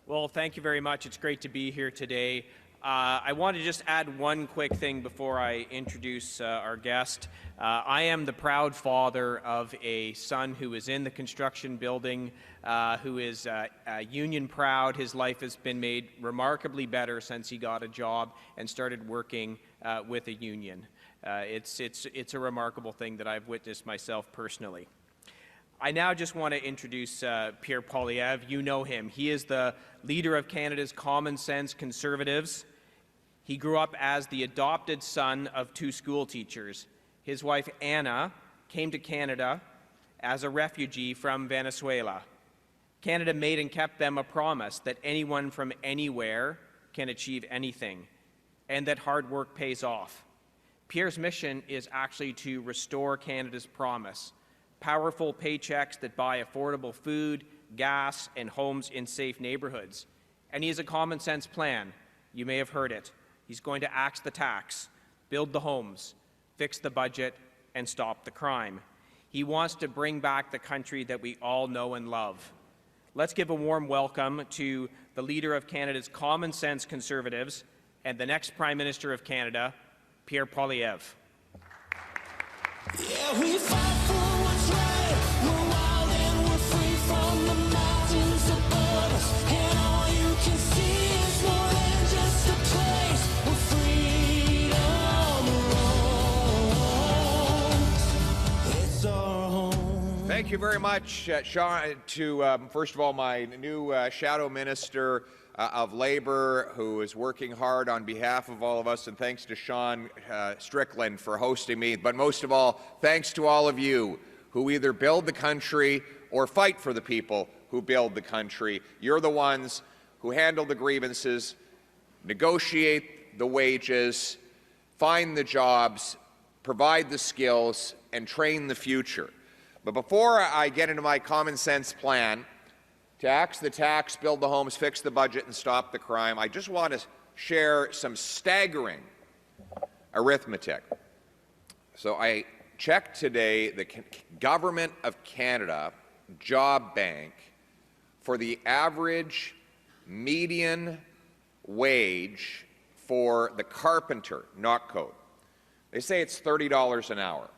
Well, thank you very much. It's great to be here today. I want to just add one quick thing before I introduce our guest. I am the proud father of a son who is in the construction building, who is union proud. His life has been made remarkably better since he got a job and started working with a union. It's a remarkable thing that I've witnessed myself personally. I now just want to introduce Pierre Poilievre. You know him. He is the leader of Canada's Common Sense Conservatives. He grew up as the adopted son of two school teachers. His wife, Anna, came to Canada as a refugee from Venezuela. Canada made and kept them a promise that anyone from anywhere can achieve anything, and that hard work pays off. Pierre's mission is actually to restore Canada's promise: powerful paychecks that buy affordable food, gas, and homes in safe neighborhoods. And he has a common sense plan. You may have heard it. He's going to axe the tax, build the homes, fix the budget, and stop the crime. He wants to bring back the country that we all know and love. Let's give a warm welcome to the leader of Canada's Common Sense Conservatives and the next Prime Minister of Canada, Pierre Poilievre. Yeah, we fight for what's right. We're wild and we're free from the mountains above us. And all you can see is more than just a place where freedom roams. It's our home. Thank you very much, Sean, to, first of all, my new Shadow Minister of Labour, who is working hard on behalf of all of us, and thanks to Sean Strickland for hosting me. But most of all, thanks to all of you who either build the country or fight for the people who build the country. You're the ones who handle the grievances, negotiate the wages, find the jobs, provide the skills, and train the future. But before I get into my common sense plan to axe the tax, build the homes, fix the budget, and stop the crime, I just want to share some staggering arithmetic. So I checked today the Government of Canada Job Bank for the average median wage for the carpenter, not code. They say it's $30 an hour.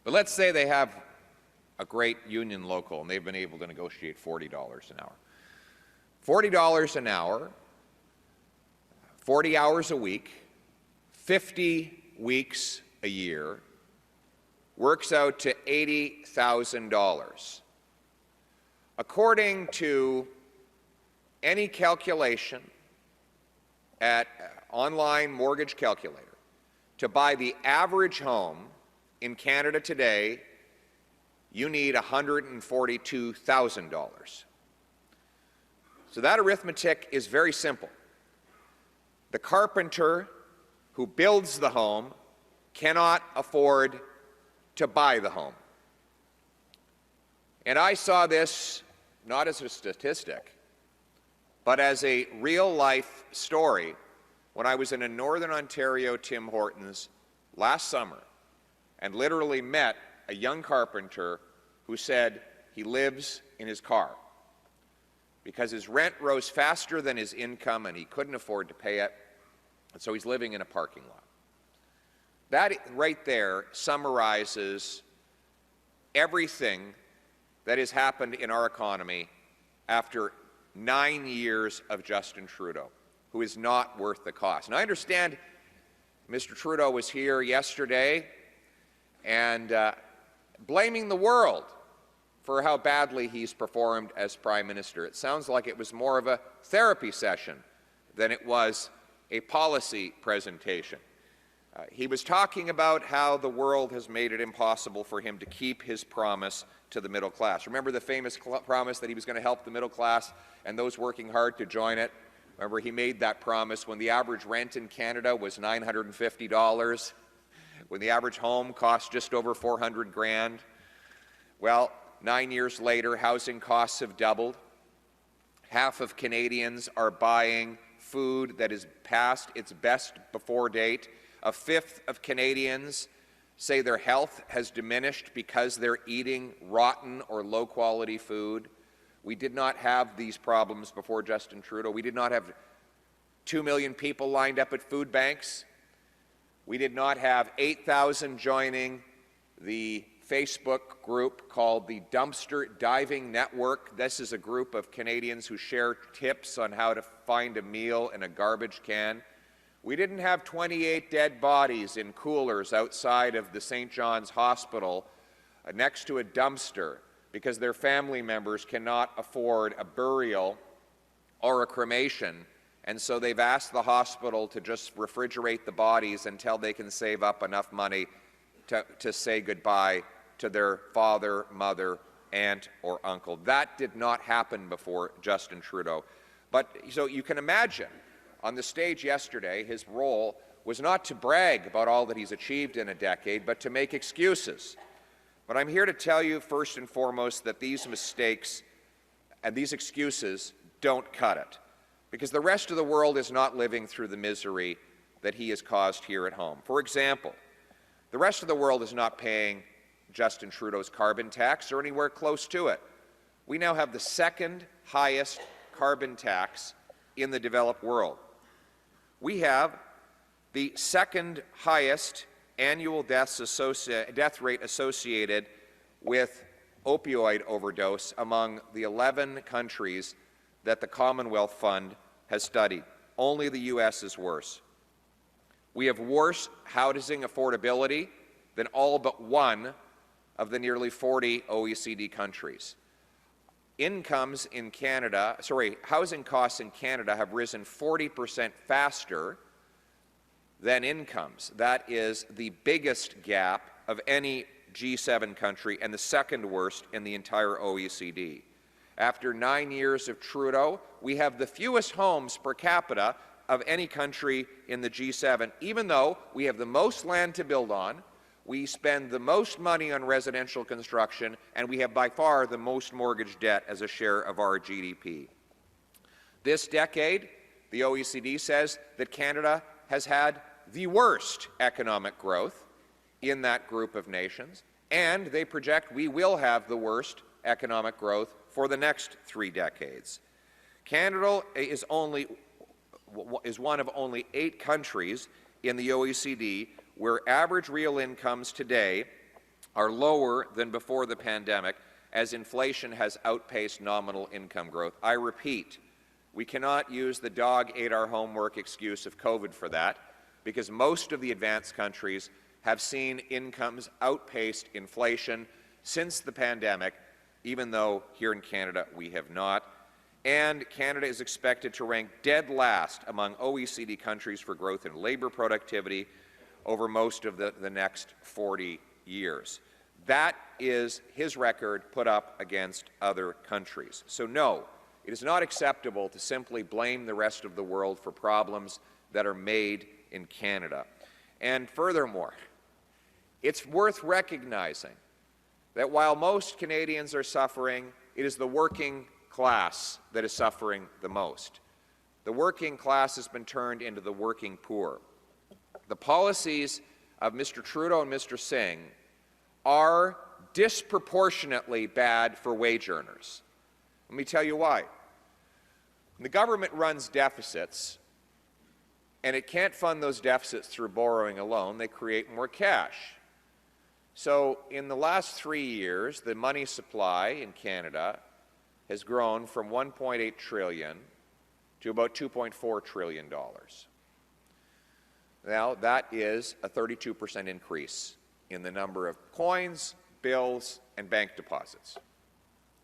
But let's say they have a great union local and they've been able to negotiate $40 an hour. $40 an hour, 40 hours a week, 50 weeks a year, works out to $80,000. According to any calculation at online mortgage calculator, to buy the average home in Canada today, you need $142,000. So that arithmetic is very simple. The carpenter who builds the home cannot afford to buy the home. And I saw this not as a statistic, but as a real-life story when I was in a Northern Ontario Tim Hortons last summer and literally met a young carpenter who said he lives in his car because his rent rose faster than his income and he couldn't afford to pay it, and so he's living in a parking lot. That right there summarizes everything that has happened in our economy after 9 years of Justin Trudeau, who is not worth the cost. And I understand Mr. Trudeau was here yesterday and blaming the world for how badly he's performed as Prime Minister. It sounds like it was more of a therapy session than it was a policy presentation. He was talking about how the world has made it impossible for him to keep his promise to the middle class. Remember the famous promise that he was going to help the middle class and those working hard to join it? Remember, he made that promise when the average rent in Canada was $950, when the average home cost just over $400 grand. Well, 9 years later, housing costs have doubled. Half of Canadians are buying food that is past its best before date. A fifth of Canadians say their health has diminished because they're eating rotten or low-quality food. We did not have these problems before Justin Trudeau. We did not have 2 million people lined up at food banks. We did not have 8,000 joining the Facebook group called the Dumpster Diving Network. This is a group of Canadians who share tips on how to find a meal in a garbage can. We didn't have 28 dead bodies in coolers outside of the St. John's Hospital next to a dumpster because their family members cannot afford a burial or a cremation, and so they've asked the hospital to just refrigerate the bodies until they can save up enough money to say goodbye to their father, mother, aunt, or uncle. That did not happen before Justin Trudeau. But so you can imagine, on the stage yesterday, his role was not to brag about all that he's achieved in a decade, but to make excuses. But I'm here to tell you, first and foremost, that these mistakes and these excuses don't cut it, because the rest of the world is not living through the misery that he has caused here at home. For example, the rest of the world is not paying Justin Trudeau's carbon tax or anywhere close to it. We now have the second highest carbon tax in the developed world. We have the second highest annual death rate associated with opioid overdose among the 11 countries that the Commonwealth Fund has studied. Only the U.S. is worse. We have worse housing affordability than all but one of the nearly 40 OECD countries. Housing costs in Canada have risen 40% faster than incomes. That is the biggest gap of any G7 country and the second worst in the entire OECD. After 9 years of Trudeau, we have the fewest homes per capita of any country in the G7, even though we have the most land to build on, we spend the most money on residential construction, and we have by far the most mortgage debt as a share of our GDP. This decade, the OECD says that Canada has had the worst economic growth in that group of nations, and they project we will have the worst economic growth for the next 3 decades. Canada is one of only 8 countries in the OECD where average real incomes today are lower than before the pandemic, as inflation has outpaced nominal income growth. I repeat, we cannot use the dog ate our homework excuse of COVID for that, because most of the advanced countries have seen incomes outpaced inflation since the pandemic, even though here in Canada we have not. And Canada is expected to rank dead last among OECD countries for growth in labor productivity over most of the next 40 years. That is his record put up against other countries. So no, it is not acceptable to simply blame the rest of the world for problems that are made in Canada. And furthermore, it's worth recognizing that while most Canadians are suffering, it is the working class that is suffering the most. The working class has been turned into the working poor. The policies of Mr. Trudeau and Mr. Singh are disproportionately bad for wage earners. Let me tell you why. When the government runs deficits, and it can't fund those deficits through borrowing alone, they create more cash. So in the last 3 years, the money supply in Canada has grown from $1.8 trillion to about $2.4 trillion. Now, that is a 32% increase in the number of coins, bills, and bank deposits.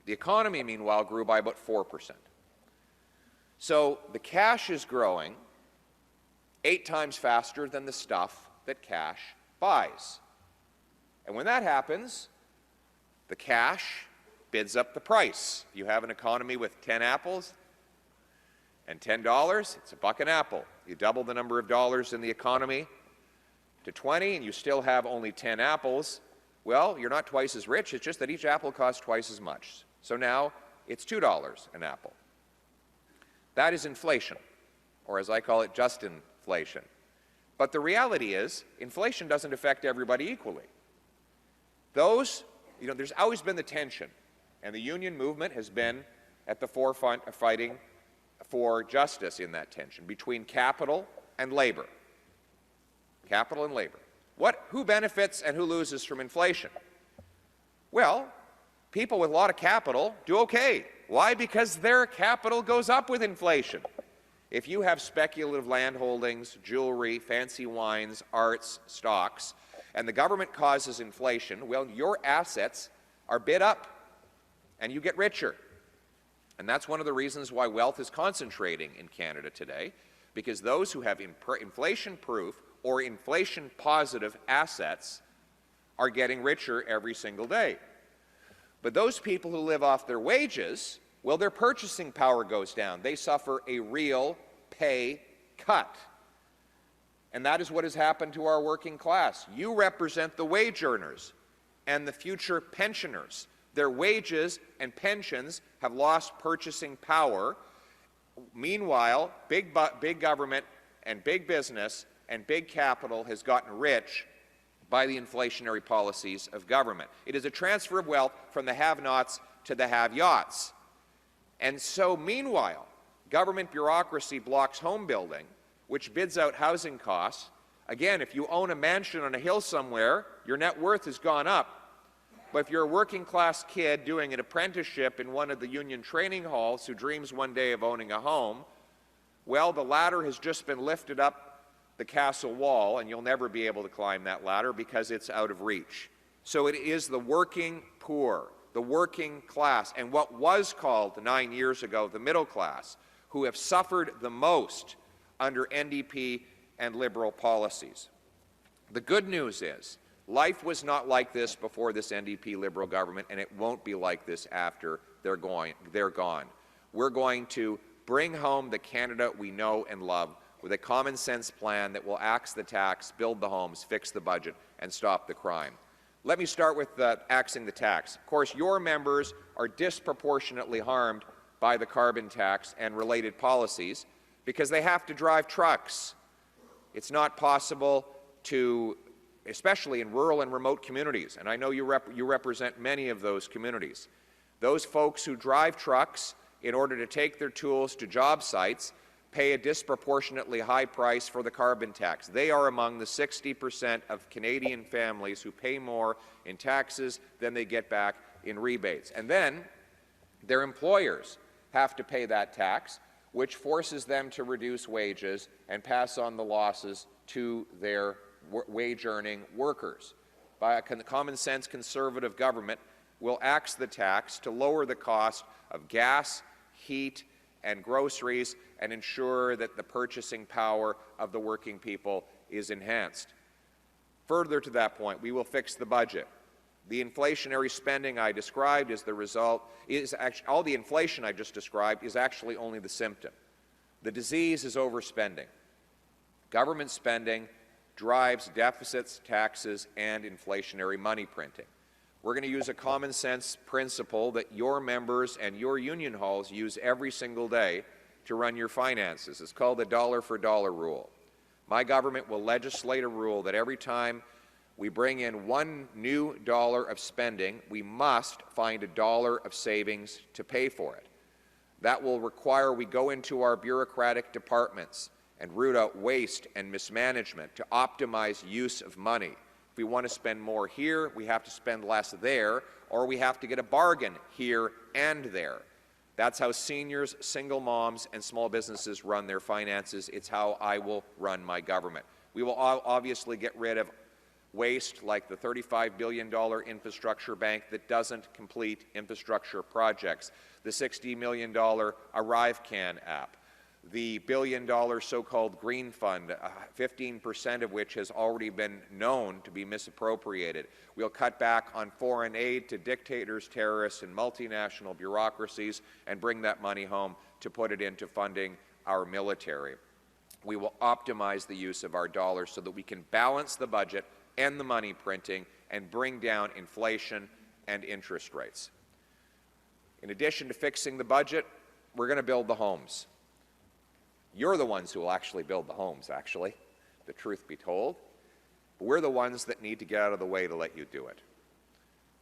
The economy, meanwhile, grew by about 4%. So the cash is growing 8 times faster than the stuff that cash buys. And when that happens, the cash bids up the price. If you have an economy with 10 apples and $10, it's $1 an apple. You double the number of dollars in the economy to 20 and you still have only 10 apples, well, you're not twice as rich, it's just that each apple costs twice as much. So now it's $2 an apple. That is inflation, or as I call it, just inflation. But the reality is, inflation doesn't affect everybody equally. There's always been the tension, and the union movement has been at the forefront of fighting for justice in that tension between capital and labor. Capital and labor. Who benefits and who loses from inflation? Well, people with a lot of capital do okay. Why? Because their capital goes up with inflation. If you have speculative land holdings, jewelry, fancy wines, arts, stocks, and the government causes inflation, well, your assets are bid up and you get richer. And that's one of the reasons why wealth is concentrating in Canada today, because those who have inflation-proof or inflation-positive assets are getting richer every single day. But those people who live off their wages, well, their purchasing power goes down. They suffer a real pay cut. And that is what has happened to our working class. You represent the wage earners and the future pensioners. Their wages and pensions have lost purchasing power. Meanwhile, big government and big business and big capital has gotten rich by the inflationary policies of government. It is a transfer of wealth from the have-nots to the have-yachts. And so, meanwhile, government bureaucracy blocks home building, which bids out housing costs. Again, if you own a mansion on a hill somewhere, your net worth has gone up. But if you're a working-class kid doing an apprenticeship in one of the union training halls who dreams one day of owning a home, well, the ladder has just been lifted up the castle wall, and you'll never be able to climb that ladder because it's out of reach. So it is the working poor, the working class, and what was called 9 years ago the middle class, who have suffered the most under NDP and Liberal policies. The good news is, life was not like this before this NDP Liberal government, and it won't be like this after they're gone. We're going to bring home the Canada we know and love with a common-sense plan that will axe the tax, build the homes, fix the budget, and stop the crime. Let me start with axing the tax. Of course, your members are disproportionately harmed by the carbon tax and related policies because they have to drive trucks. It's not possible to, especially in rural and remote communities, and I know you represent many of those communities. Those folks who drive trucks in order to take their tools to job sites pay a disproportionately high price for the carbon tax. They are among the 60% of Canadian families who pay more in taxes than they get back in rebates. And then their employers have to pay that tax, which forces them to reduce wages and pass on the losses to their wage-earning workers. By a common-sense conservative government will axe the tax to lower the cost of gas, heat, and groceries and ensure that the purchasing power of the working people is enhanced. Further to that point, we will fix the budget. The inflationary spending I described is the result, all the inflation I just described is actually only the symptom. The disease is overspending. Government spending drives deficits, taxes, and inflationary money printing. We're going to use a common sense principle that your members and your union halls use every single day to run your finances. It's called the dollar for dollar rule. My government will legislate a rule that every time we bring in $1 new of spending, we must find $1 of savings to pay for it. That will require we go into our bureaucratic departments and root out waste and mismanagement to optimize use of money. If we want to spend more here, we have to spend less there, or we have to get a bargain here and there. That's how seniors, single moms, and small businesses run their finances. It's how I will run my government. We will obviously get rid of waste like the $35 billion infrastructure bank that doesn't complete infrastructure projects, the $60 million ArriveCan app, the $1 billion so-called Green Fund, 15% of which has already been known to be misappropriated. We'll cut back on foreign aid to dictators, terrorists, and multinational bureaucracies and bring that money home to put it into funding our military. We will optimize the use of our dollars so that we can balance the budget and the money printing and bring down inflation and interest rates. In addition to fixing the budget, we're going to build the homes. You're the ones who will actually build the homes, actually, the truth be told. But we're the ones that need to get out of the way to let you do it.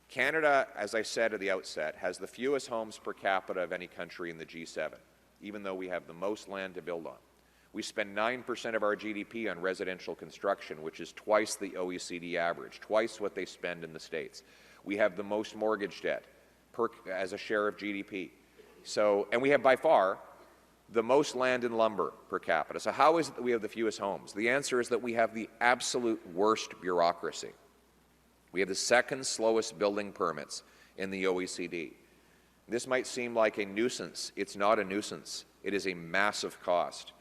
Canada, as I said at the outset, has the fewest homes per capita of any country in the G7, even though we have the most land to build on. We spend 9% of our GDP on residential construction, which is twice the OECD average, twice what they spend in the States. We have the most mortgage debt as a share of GDP. And we have by far the most land and lumber per capita. So how is it that we have the fewest homes? The answer is that we have the absolute worst bureaucracy. We have the second slowest building permits in the OECD. This might seem like a nuisance. It's not a nuisance. It is a massive cost.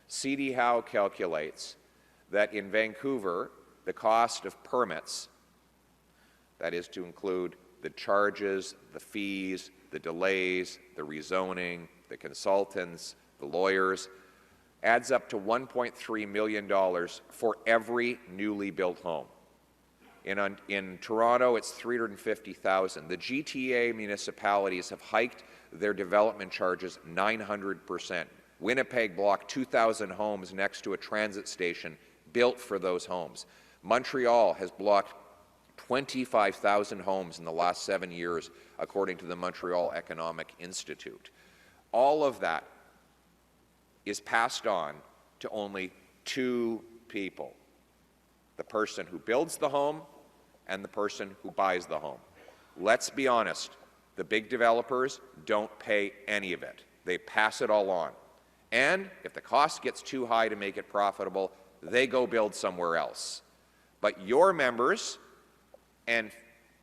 C.D. Howe calculates that in Vancouver, the cost of permits, that is to include the charges, the fees, the delays, the rezoning, the consultants, the lawyers, adds up to $1.3 million for every newly built home. In Toronto, it's $350,000. The GTA municipalities have hiked their development charges 900%. Winnipeg blocked 2,000 homes next to a transit station built for those homes. Montreal has blocked 25,000 homes in the last 7 years, according to the Montreal Economic Institute. All of that is passed on to only two people: the person who builds the home and the person who buys the home. Let's be honest, the big developers don't pay any of it. They pass it all on. And if the cost gets too high to make it profitable, they go build somewhere else. But your members and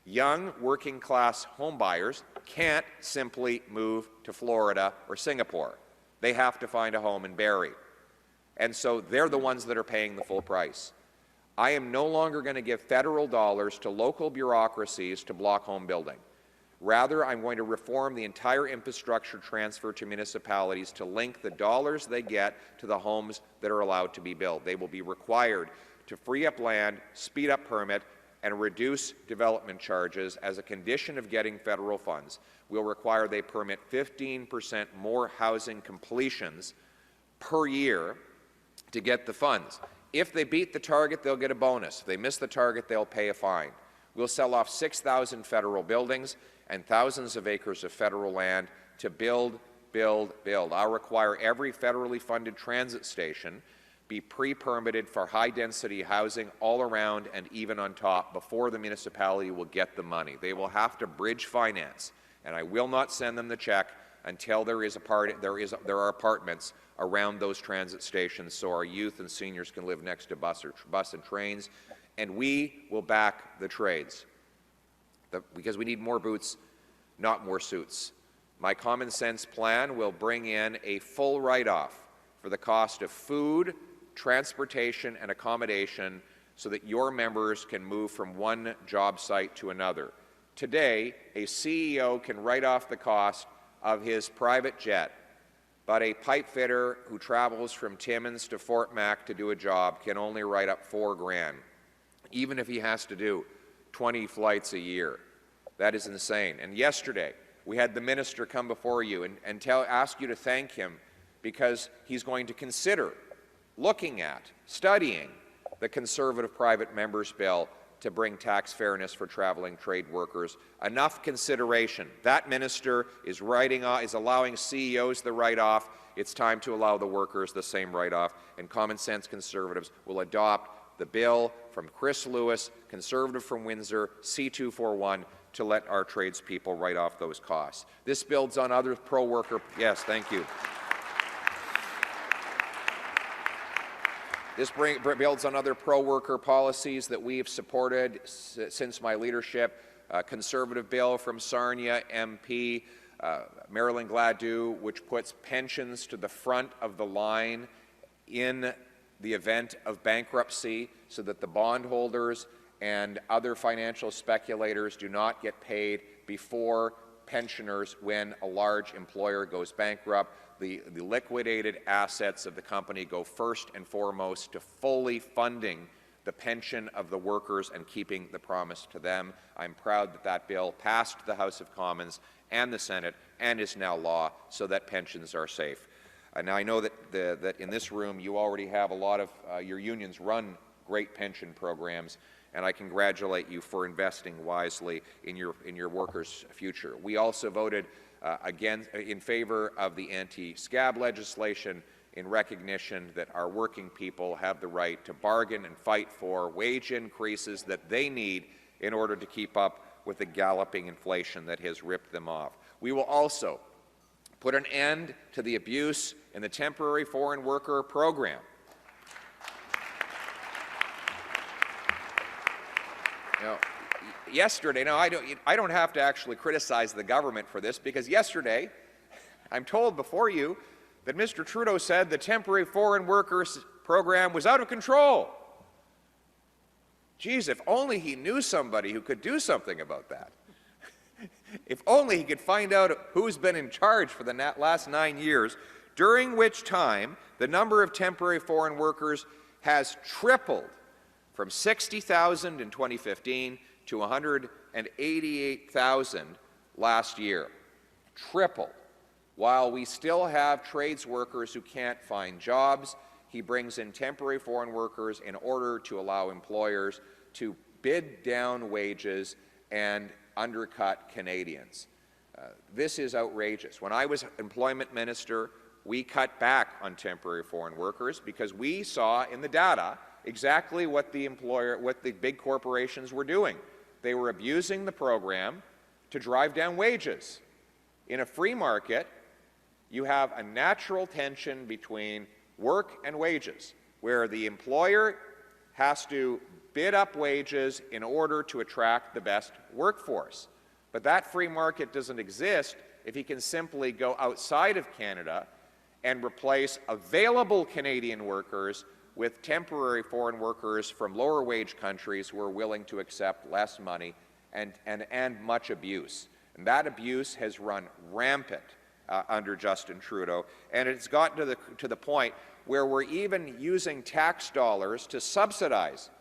young working-class homebuyers can't simply move to Florida or Singapore. They have to find a home in Barrie. And so they're the ones that are paying the full price. I am no longer going to give federal dollars to local bureaucracies to block home building. Rather, I'm going to reform the entire infrastructure transfer to municipalities to link the dollars they get to the homes that are allowed to be built. They will be required to free up land, speed up permit, and reduce development charges as a condition of getting federal funds. We'll require they permit 15% more housing completions per year to get the funds. If they beat the target, they'll get a bonus. If they miss the target, they'll pay a fine. We'll sell off 6,000 federal buildings and thousands of acres of federal land to build, build, build. I'll require every federally funded transit station be pre-permitted for high-density housing all around and even on top before the municipality will get the money. They will have to bridge finance, and I will not send them the check until there are apartments around those transit stations so our youth and seniors can live next to bus and trains, and we will back the trades because we need more boots, not more suits. My common sense plan will bring in a full write-off for the cost of food, transportation, and accommodation so that your members can move from one job site to another. Today, a CEO can write off the cost of his private jet, but a pipe fitter who travels from Timmins to Fort Mac to do a job can only write up $4 grand, even if he has to do 20 flights a year. That is insane. And yesterday, we had the minister come before you and ask you to thank him because he's going to consider looking at, studying the Conservative private members' bill to bring tax fairness for traveling trade workers. Enough consideration. That minister is allowing CEOs the write-off. It's time to allow the workers the same write-off, and common sense Conservatives will adopt the bill from Chris Lewis, Conservative from Windsor, C241, to let our tradespeople write off those costs. This builds on other pro-worker, yes, thank you. This builds on other pro-worker policies that we have supported since my leadership. Conservative bill from Sarnia MP, Marilyn Gladue, which puts pensions to the front of the line in the event of bankruptcy so that the bondholders and other financial speculators do not get paid before pensioners when a large employer goes bankrupt. The liquidated assets of the company go first and foremost to fully funding the pension of the workers and keeping the promise to them. I'm proud that that bill passed the House of Commons and the Senate and is now law so that pensions are safe. Now I know that in this room you already have a lot of your unions run great pension programs, and I congratulate you for investing wisely in your workers' future. We also voted again in favor of the anti-scab legislation in recognition that our working people have the right to bargain and fight for wage increases that they need in order to keep up with the galloping inflation that has ripped them off. We will also put an end to the abuse in the temporary foreign worker program. Yesterday, now I don't have to actually criticize the government for this, because yesterday, I'm told before you that Mr. Trudeau said the temporary foreign workers program was out of control. Geez, if only he knew somebody who could do something about that. If only he could find out who's been in charge for the last 9 years, during which time the number of temporary foreign workers has tripled from 60,000 in 2015 to 188,000 last year. Tripled. While we still have trades workers who can't find jobs, he brings in temporary foreign workers in order to allow employers to bid down wages and undercut Canadians. This is outrageous. When I was employment minister, we cut back on temporary foreign workers because we saw in the data exactly what the big corporations were doing. They were abusing the program to drive down wages. In a free market, you have a natural tension between work and wages, where the employer has to bid up wages in order to attract the best workforce. But that free market doesn't exist if he can simply go outside of Canada and replace available Canadian workers with temporary foreign workers from lower wage countries who are willing to accept less money and much abuse. And that abuse has run rampant under Justin Trudeau, and it's gotten to the point where we're even using tax dollars to subsidize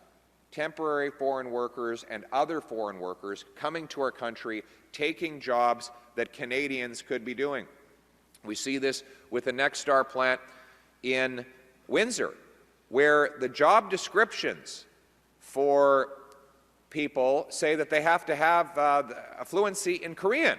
temporary foreign workers and other foreign workers coming to our country, taking jobs that Canadians could be doing. We see this with the Nexstar plant in Windsor, where the job descriptions for people say that they have to have a fluency in Korean.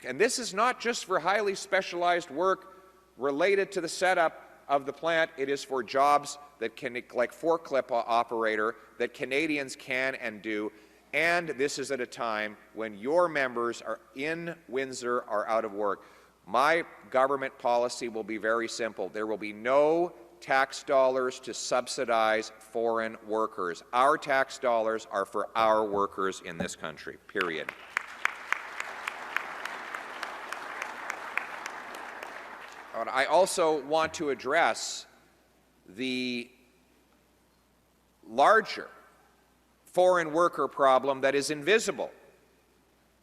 And this is not just for highly specialized work related to the setup of the plant. It is for jobs that can, like forklift operator, that Canadians can and do. And this is at a time when your members are in Windsor are out of work. My government policy will be very simple. There will be no tax dollars to subsidize foreign workers. Our tax dollars are for our workers in this country, period. I also want to address the larger foreign worker problem that is invisible,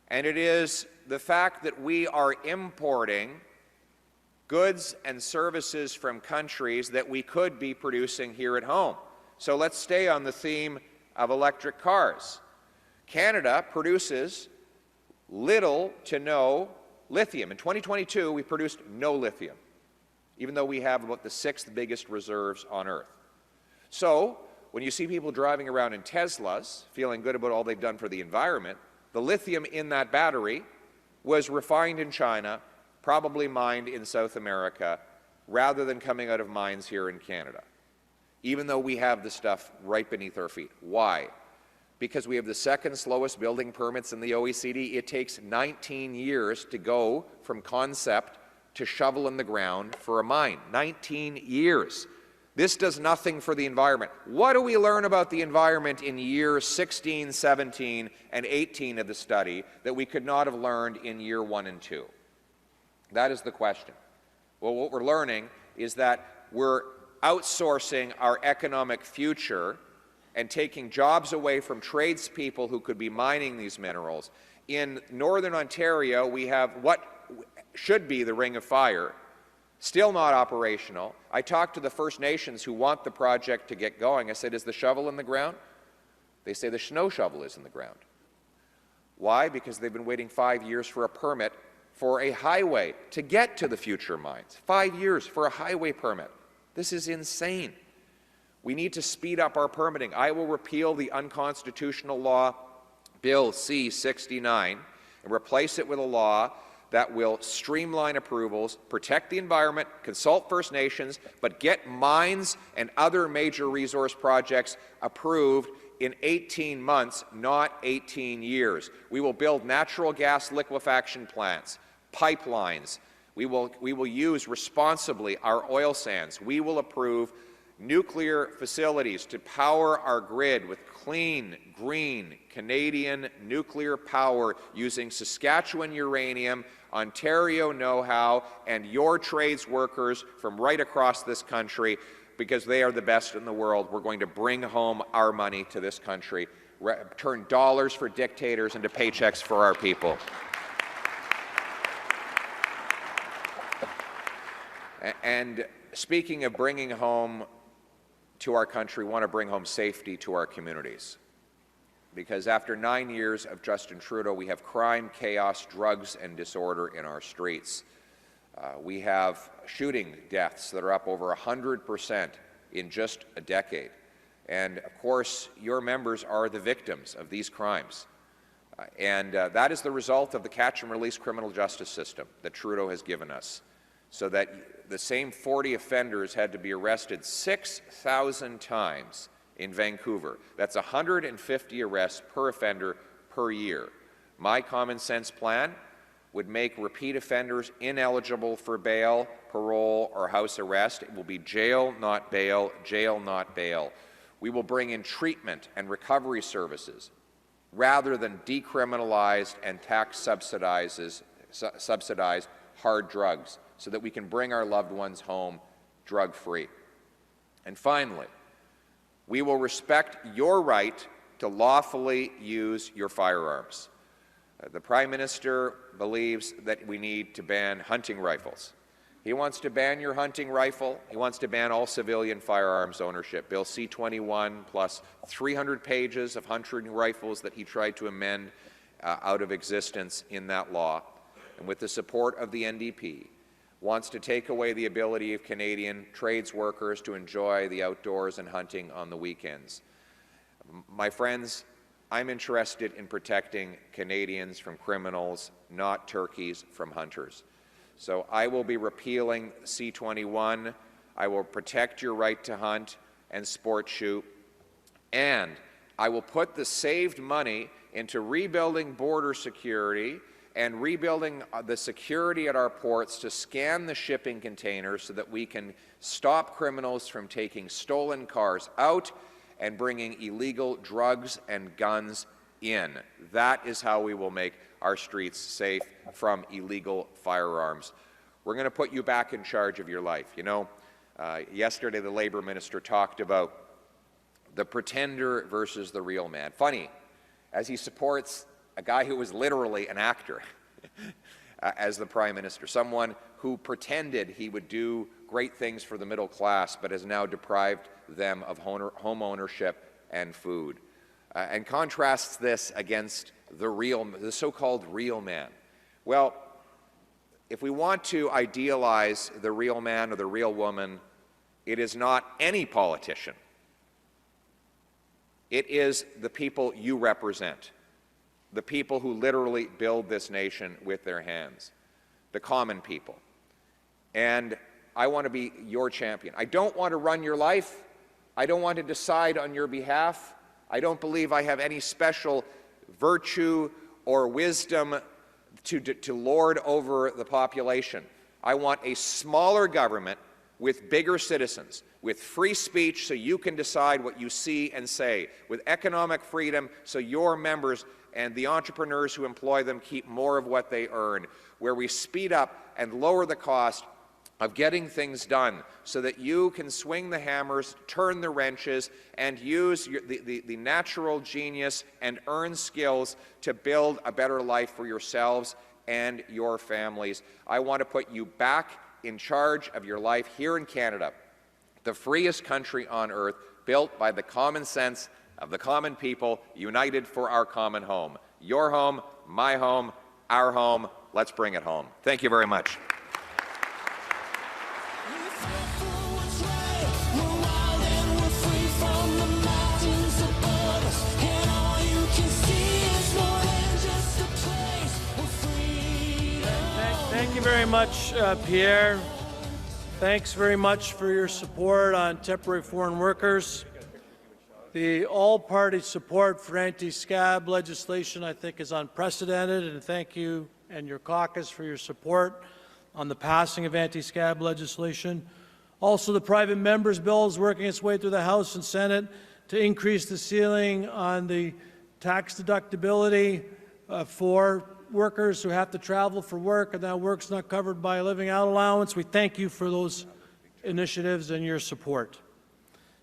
and it is the fact that we are importing goods and services from countries that we could be producing here at home. So let's stay on the theme of electric cars. Canada produces little to no lithium. In 2022, we produced no lithium, even though we have about the 6th biggest reserves on Earth. So when you see people driving around in Teslas, feeling good about all they've done for the environment, the lithium in that battery was refined in China, probably mined in South America, rather than coming out of mines here in Canada, even though we have the stuff right beneath our feet. Why? Because we have the 2nd slowest building permits in the OECD. It takes 19 years to go from concept to shovel in the ground for a mine. 19 years. This does nothing for the environment. What do we learn about the environment in years 16, 17, and 18 of the study that we could not have learned in year 1 and 2? That is the question. Well, what we're learning is that we're outsourcing our economic future and taking jobs away from tradespeople who could be mining these minerals. In Northern Ontario, we have what should be the Ring of Fire, still not operational. I talked to the First Nations who want the project to get going. I said, is the shovel in the ground? They say the snow shovel is in the ground. Why? Because they've been waiting 5 years for a permit for a highway to get to the future mines. 5 years for a highway permit. This is insane. We need to speed up our permitting. I will repeal the unconstitutional law, Bill C-69, and replace it with a law that will streamline approvals, protect the environment, consult First Nations, but get mines and other major resource projects approved in 18 months, not 18 years. We will build natural gas liquefaction plants, pipelines. We will use responsibly our oil sands. We will approve nuclear facilities to power our grid with clean, green, Canadian nuclear power using Saskatchewan uranium, Ontario know-how, and your trades workers from right across this country, because they are the best in the world. We're going to bring home our money to this country, turn dollars for dictators into paychecks for our people. And speaking of bringing home to our country, we want to bring home safety to our communities. Because after 9 years of Justin Trudeau, we have crime, chaos, drugs, and disorder in our streets. We have shooting deaths that are up over 100% in just a decade. And of course, your members are the victims of these crimes. That is the result of the catch and release criminal justice system that Trudeau has given us, so that the same 40 offenders had to be arrested 6,000 times in Vancouver. That's 150 arrests per offender per year. My common sense plan would make repeat offenders ineligible for bail, parole, or house arrest. It will be jail, not bail, jail, not bail. We will bring in treatment and recovery services rather than decriminalized and tax subsidized hard drugs, so that we can bring our loved ones home drug-free. And finally, we will respect your right to lawfully use your firearms. The Prime Minister believes that we need to ban hunting rifles. He wants to ban your hunting rifle. He wants to ban all civilian firearms ownership. Bill C-21 plus 300 pages of hunting rifles that he tried to amend out of existence in that law, and with the support of the NDP, wants to take away the ability of Canadian trades workers to enjoy the outdoors and hunting on the weekends. My friends, I'm interested in protecting Canadians from criminals, not turkeys from hunters. So I will be repealing C-21. I will protect your right to hunt and sport shoot. And I will put the saved money into rebuilding border security and rebuilding the security at our ports to scan the shipping containers so that we can stop criminals from taking stolen cars out and bringing illegal drugs and guns in. That is how we will make our streets safe from illegal firearms. We're going to put you back in charge of your life. You know, yesterday the Labour Minister talked about the pretender versus the real man. Funny, as he supports a guy who was literally an actor as the Prime Minister, someone who pretended he would do great things for the middle class but has now deprived them of home ownership and food, and contrasts this against the so-called real man. Well, if we want to idealize the real man or the real woman, it is not any politician. It is the people you represent, the people who literally build this nation with their hands, the common people. And I want to be your champion. I don't want to run your life. I don't want to decide on your behalf. I don't believe I have any special virtue or wisdom to lord over the population. I want a smaller government with bigger citizens, with free speech so you can decide what you see and say, with economic freedom so your members and the entrepreneurs who employ them keep more of what they earn, where we speed up and lower the cost of getting things done so that you can swing the hammers, turn the wrenches, and use the natural genius and earn skills to build a better life for yourselves and your families. I want to put you back in charge of your life here in Canada, the freest country on earth, built by the common sense of the common people, united for our common home. Your home, my home, our home. Let's bring it home. Thank you very much. We're wild and we're free. you very much, Pierre. Thanks very much for your support on temporary foreign workers. The all-party support for anti-scab legislation, I think, is unprecedented, and thank you and your caucus for your support on the passing of anti-scab legislation. Also, the private members' bill is working its way through the House and Senate to increase the ceiling on the tax deductibility for workers who have to travel for work and that work's not covered by a living out allowance. We thank you for those initiatives and your support.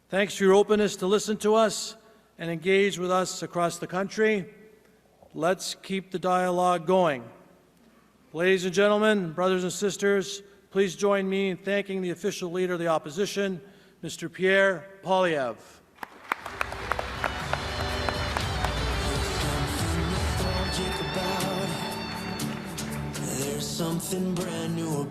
Thanks for your openness to listen to us and engage with us across the country. Let's keep the dialogue going. Ladies and gentlemen, brothers and sisters, please join me in thanking the official leader of the opposition, Mr. Pierre Poilievre. There's something brand new about